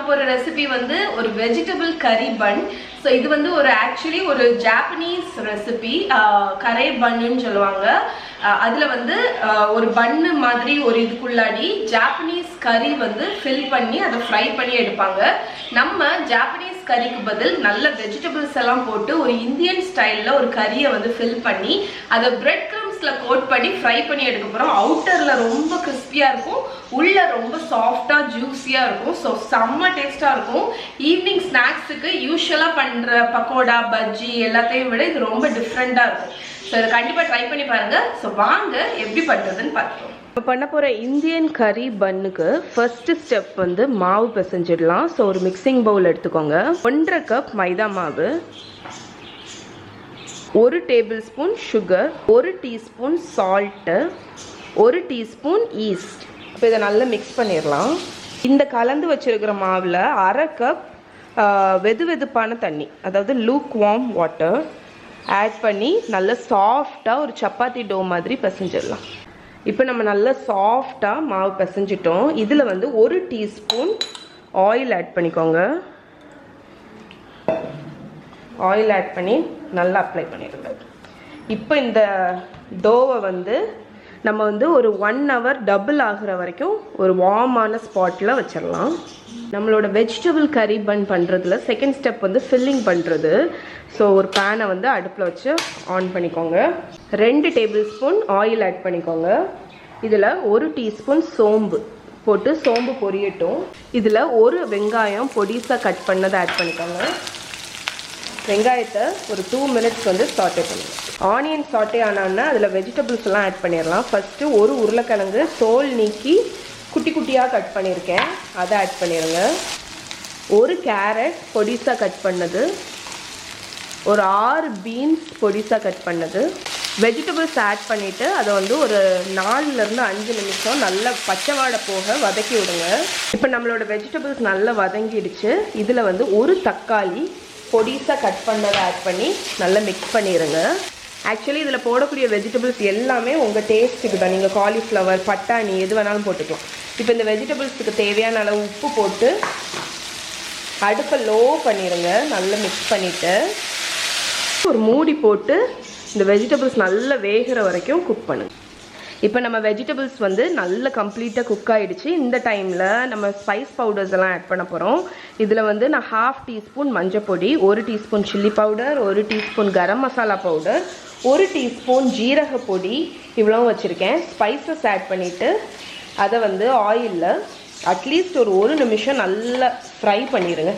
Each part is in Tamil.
போற ரெசிபி வந்து ஒரு வெஜிடபிள் கறி பன். ஸோ இது வந்து ஆக்சுவலி ஒரு ஜாப்பனீஸ் ரெசிபி, கரே பன்னு சொல்லுவாங்க. அதில் வந்து ஒரு பன்னு மாதிரி ஒரு இதுக்குள்ளாடி ஜாப்பனீஸ் கறி வந்து ஃபில் பண்ணி அதை ஃப்ரை பண்ணி எடுப்பாங்க. நம்ம ஜாப்பனீஸ் கறிக்கு பதில் நல்ல வெஜிடபிள்ஸ் எல்லாம் போட்டு ஒரு இந்தியன் ஸ்டைலில் ஒரு கறியை வந்து ஃபில் பண்ணி அதை பிரெட் க்ரம்ஸ்ல கோட் பண்ணி ஃப்ரை பண்ணி எடுக்க போகிறோம். அவுட்டர்ல ரொம்ப கிறிஸ்பியாக இருக்கும், உள்ள ரொம்ப சாஃப்டாக ஜூஸியாக இருக்கும். ஸோ செம்ம டேஸ்டாக இருக்கும். ஈவினிங் ஸ்நாக்ஸுக்கு யூஸ்வலாக பண்ணுற பக்கோடா பஜ்ஜி எல்லாத்தையும் விட இது ரொம்ப டிஃப்ரெண்ட்டாக இருக்கும். ஸோ இதை கண்டிப்பாக ட்ரை பண்ணி பாருங்க. ஸோ வாங்க எப்படி பண்ணுறதுன்னு பார்க்கலாம். இப்போ பண்ண போகிற இந்தியன் கறி பன்னுக்கு ஃபர்ஸ்ட் ஸ்டெப் வந்து மாவு பிசைஞ்சிடலாம். ஸோ ஒரு மிக்சிங் பவுல் எடுத்துக்கோங்க. 1.5 கப் மைதா மாவு, 1 table spoon sugar, 1 teaspoon salt, 1 teaspoon east. இப்போ இதை நல்லா மிக்ஸ் பண்ணிடலாம். இந்த கலந்து வச்சிருக்கிற மாவில் 1/2 கப் வெது வெதுப்பான தண்ணி, அதாவது லூக் வார்ம் வாட்டர் ஆட் பண்ணி நல்லா சாஃப்டாக ஒரு சப்பாத்தி டோ மாதிரி பிசைஞ்சிடலாம். இப்போ நம்ம நல்லா சாஃப்டாக மாவு பிசைஞ்சிட்டோம். இதில் வந்து 1 டீஸ்பூன் ஆயில் ஆட் பண்ணிக்கோங்க. ஆயில் ஆட் பண்ணி நல்லா அப்ளை பண்ணிடுங்க. இப்போ இந்த டோவை வந்து நம்ம வந்து ஒரு 1 ஹவர் டபுள் ஆகிற வரைக்கும் ஒரு வார்மான ஸ்பாட்டில் வச்சிடலாம். நம்மளோட வெஜிடபிள் கறி பன் பண்ணுறதுல செகண்ட் ஸ்டெப் வந்து ஃபில்லிங் பண்ணுறது. ஸோ ஒரு பேனை வந்து அடுப்பில் வச்சு ஆன் பண்ணிக்கோங்க. 2 டேபிள் ஸ்பூன் ஆயில் ஆட் பண்ணிக்கோங்க. இதில் 1 டீஸ்பூன் சோம்பு போட்டு சோம்பு பொரியட்டும். இதில் 1 வெங்காயம் பொடிசாக கட் பண்ணதை ஆட் பண்ணிக்கோங்க. வெங்காயத்தை ஒரு 2 மினிட்ஸ் வந்து சாட்டே பண்ணுங்க. ஆனியன் சாட்டே ஆனோன்னா அதில் வெஜிடபிள்ஸ் எல்லாம் ஆட் பண்ணிடலாம். ஃபஸ்ட்டு 1 உருளைக்கிழங்கு தோல் நீக்கி குட்டி குட்டியாக கட் பண்ணியிருக்கேன், அதை ஆட் பண்ணிடுங்க. 1 கேரட் பொடிசாக கட் பண்ணது, ஒரு 6 பீன்ஸ் பொடிசாக கட் பண்ணது. வெஜிடபிள்ஸ் ஆட் பண்ணிவிட்டு அதை வந்து ஒரு 4லேருந்து 5 நிமிஷம் நல்லா பச்சை வாடை போக வதக்கி விடுங்க. இப்போ நம்மளோட வெஜிடபிள்ஸ் நல்லா வதங்கிடுச்சு. இதில் வந்து 1 தக்காளி பொடிசாக கட் பண்ணதை ஆட் பண்ணி நல்லா மிக்ஸ் பண்ணிடுங்க. ஆக்சுவலி இதில் போடக்கூடிய வெஜிடபிள்ஸ் எல்லாமே உங்கள் டேஸ்ட்டுக்கு தான். நீங்கள் காலிஃப்ளவர், பட்டாணி எது வேணாலும் போட்டுக்கலாம். இப்போ இந்த வெஜிடபிள்ஸுக்கு தேவையான அளவு உப்பு போட்டு அடுப்பை லோ பண்ணிடுங்க. நல்லா மிக்ஸ் பண்ணிவிட்டு ஒரு மூடி போட்டு இந்த வெஜிடபிள்ஸ் நல்லா வேகிற வரைக்கும் குக் பண்ணுங்க. இப்போ நம்ம வெஜிடபிள்ஸ் வந்து நல்ல கம்ப்ளீட்டாக குக் ஆகிடுச்சு. இந்த டைமில் நம்ம ஸ்பைஸ் பவுடர்ஸ் எல்லாம் ஆட் பண்ண போகிறோம். இதில் வந்து நான் 1/2 டீஸ்பூன் மஞ்சள் பொடி, 1 teaspoon chilli powder, 1 teaspoon garam masala powder, 1 teaspoon ஜீரக பொடி இவ்வளோ வச்சுருக்கேன். ஸ்பைசஸ் ஆட் பண்ணிவிட்டு அதை வந்து ஆயிலில் அட்லீஸ்ட் ஒரு 1 நிமிஷம் நல்லா ஃப்ரை பண்ணிடுங்க.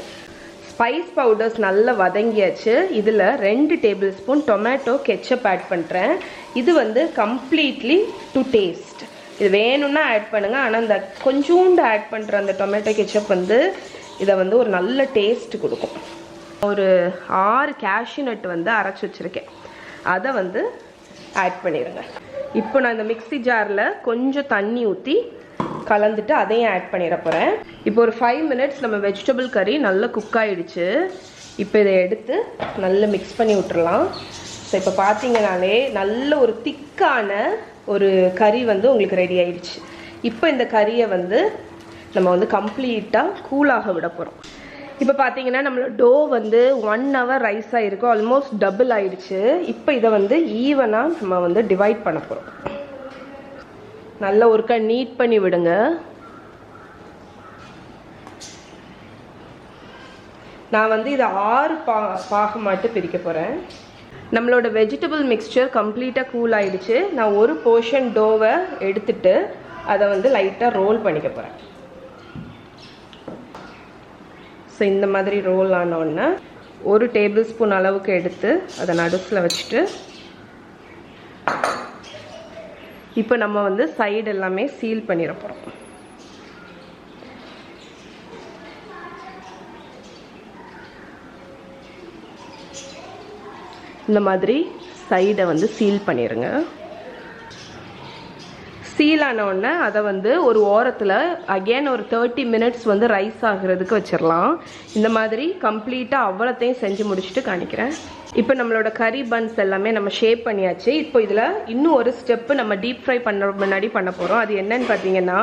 ஸ்பைஸ் பவுடர்ஸ் நல்லா வதங்கியாச்சு. இதில் 2 tablespoon tomato ketchup add பண்ணுறேன். இது வந்து கம்ப்ளீட்லி டு டேஸ்ட். இது வேணும்னா ஆட் பண்ணுங்கள். ஆனால் இந்த கொஞ்சோண்டு ஆட் பண்ணுற அந்த டொமேட்டோ கெச்சப் வந்து இதை வந்து ஒரு நல்ல டேஸ்ட் கொடுக்கும். ஒரு 6 கேஷ்யூ நட் வந்து அரைச்சி வச்சுருக்கேன், அதை வந்து ஆட் பண்ணிடுங்க. இப்போ நான் இந்த மிக்ஸி ஜாரில் கொஞ்சம் தண்ணி ஊற்றி கலந்துட்டு அதையும் ஆட் பண்ணிட போகிறேன். இப்போ ஒரு 5 மினிட்ஸ் நம்ம வெஜிடபிள் கறி நல்லா குக் ஆகிடுச்சு. இப்போ இதை எடுத்து நல்லா மிக்ஸ் பண்ணி விட்டுறலாம். ஸோ இப்போ பார்த்தீங்கனாலே நல்ல ஒரு திக்கான ஒரு கறி வந்து உங்களுக்கு ரெடி ஆகிடுச்சு. இப்போ இந்த கறியை வந்து நம்ம வந்து கம்ப்ளீட்டாக கூலாக விட போகிறோம். இப்போ பார்த்தீங்கன்னா நம்மளோட டோ வந்து 1 ஹவர் ரைஸ் ஆகிருக்கும், ஆல்மோஸ்ட் டபுள் ஆகிடுச்சு. இப்போ இதை வந்து ஈவனாக நம்ம வந்து டிவைட் பண்ண போகிறோம். நல்லா ஒருக்கா நீட் பண்ணி விடுங்க. நான் வந்து இதை 6 பாகமாட்டு பிரிக்க போகிறேன். நம்மளோட வெஜிடபிள் மிக்ஸ்சர் கம்ப்ளீட்டாக கூல் ஆகிடுச்சு. நான் ஒரு போர்ஷன் டோவை எடுத்துட்டு அதை வந்து லைட்டாக ரோல் பண்ணிக்க போகிறேன். ஸோ இந்த மாதிரி ரோல் ஆனோடனே 1 டேபிள் ஸ்பூன் அளவுக்கு எடுத்து அதை நடுவில் வச்சுட்டு இப்போ நம்ம வந்து சைடு எல்லாமே சீல் பண்ணிட போகிறோம். இந்த மாதிரி சைடை வந்து சீல் பண்ணிடுங்க. சீல் ஆனோடனே அதை வந்து ஒரு ஓரத்தில் அகெயின் ஒரு 30 மினிட்ஸ் வந்து ரைஸ் ஆகிறதுக்கு வச்சிடலாம். இந்த மாதிரி கம்ப்ளீட்டாக அவ்வளோத்தையும் செஞ்சு முடிச்சுட்டு காணிக்கிறேன். இப்போ நம்மளோட கறி பன்ஸ் எல்லாமே நம்ம ஷேப் பண்ணியாச்சு. இப்போ இதில் இன்னும் ஒரு ஸ்டெப்பு நம்ம டீப் ஃப்ரை பண்ண முன்னாடி பண்ண போகிறோம். அது என்னன்னு பார்த்தீங்கன்னா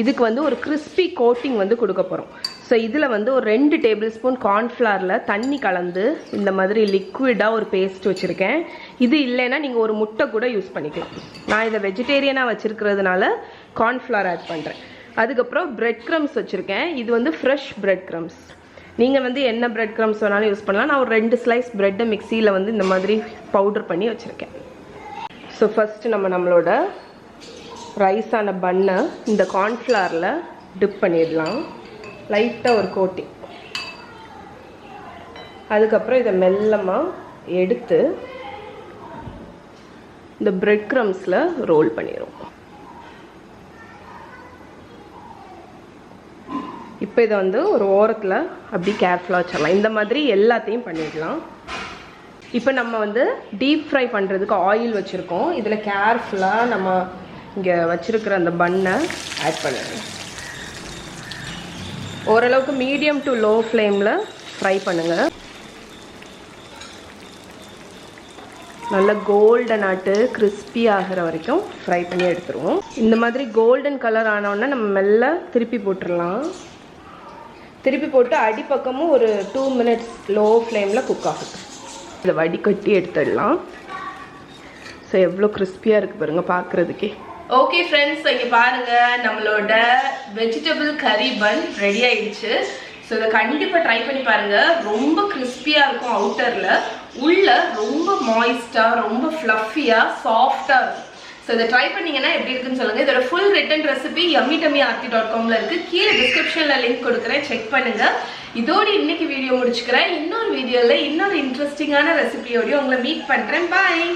இதுக்கு வந்து ஒரு கிறிஸ்பி கோட்டிங் வந்து கொடுக்க போகிறோம். ஸோ இதில் வந்து ஒரு 2 டேபிள் ஸ்பூன் கார்ன்ஃப்ளவரில் தண்ணி கலந்து இந்த மாதிரி லிக்விடாக ஒரு பேஸ்ட் வச்சுருக்கேன். இது இல்லைன்னா நீங்கள் ஒரு முட்டை கூட யூஸ் பண்ணிக்கலாம். நான் இதை வெஜிடேரியனாக வச்சுருக்கிறதுனால கார்ன்ஃப்ளவர் ஆட் பண்ணுறேன். அதுக்கப்புறம் பிரெட் க்ரம்ஸ் வச்சுருக்கேன். இது வந்து ஃப்ரெஷ் பிரெட் க்ரம்ஸ். நீங்கள் வந்து என்ன பிரெட் க்ரம்ஸ் வேணாலும் யூஸ் பண்ணலாம். நான் ஒரு 2 ஸ்லைஸ் ப்ரெட்டை மிக்சியில் வந்து இந்த மாதிரி பவுடர் பண்ணி வச்சுருக்கேன். ஸோ ஃபஸ்ட்டு நம்மளோட ரைஸான பன்னை இந்த கார்ன்ஃப்ளவரில் டிப் பண்ணிடலாம். லைட்டாக ஒரு கோட்டிங். அதுக்கப்புறம் இதை மெல்லமாக எடுத்து இந்த பிரெட் க்ரம்ஸில் ரோல் பண்ணிடுவோம். இப்போ இதை வந்து ஒரு ஓரத்தில் அப்படி கேர்ஃபுல்லாக வச்சிடலாம். இந்த மாதிரி எல்லாத்தையும் பண்ணிடலாம். இப்போ நம்ம வந்து டீப் ஃப்ரை பண்ணுறதுக்கு ஆயில் வச்சுருக்கோம். இதில் கேர்ஃபுல்லாக நம்ம இங்கே வச்சுருக்கிற அந்த பன்னை ஆட் பண்ணிடலாம். ஓரளவுக்கு மீடியம் டு லோ ஃப்ளேமில் ஃப்ரை பண்ணுங்கள். நல்ல கோல்டன் ஆட்டு கிறிஸ்பி ஆகிற வரைக்கும் ஃப்ரை பண்ணி எடுத்துருவோம். இந்த மாதிரி கோல்டன் கலர் ஆனோடனே நம்ம மெல்ல திருப்பி போட்டுடலாம். திருப்பி போட்டு அடிப்பக்கமும் ஒரு 2 மினிட்ஸ் லோ ஃப்ளேமில் குக் ஆகும். இதை வடிகட்டி எடுத்துடலாம். ஸோ எவ்வளோ கிறிஸ்பியாக இருக்குது பாருங்கள் பார்க்குறதுக்கே. ஓகே ஃப்ரெண்ட்ஸ், இங்கே பாருங்கள் நம்மளோட வெஜிடபிள் கறி பன் ரெடி ஆயிடுச்சு. ஸோ இதை கண்டிப்பாக ட்ரை பண்ணி பாருங்கள். ரொம்ப கிறிஸ்பியாக இருக்கும் அவுட்டரில், உள்ள ரொம்ப மாய்ஸ்டாக ரொம்ப ஃப்ளஃபியாக சாஃப்டாக இருக்கும். ஸோ இதை ட்ரை பண்ணிங்கன்னா எப்படி இருக்குன்னு சொல்லுங்கள். இதோட ஃபுல் ரிட்டன் ரெசிபி yummy.aarthi.comல இருக்குது. கீழே டிஸ்கிரிப்ஷனில் லிங்க் கொடுக்குறேன், செக் பண்ணுங்கள். இதோடு இன்னைக்கு வீடியோ முடிச்சுக்கிறேன். இன்னொரு வீடியோவில் இன்னொரு இன்ட்ரெஸ்டிங்கான ரெசிபியோடய உங்களை மீட் பண்ணுறேன். பாய்.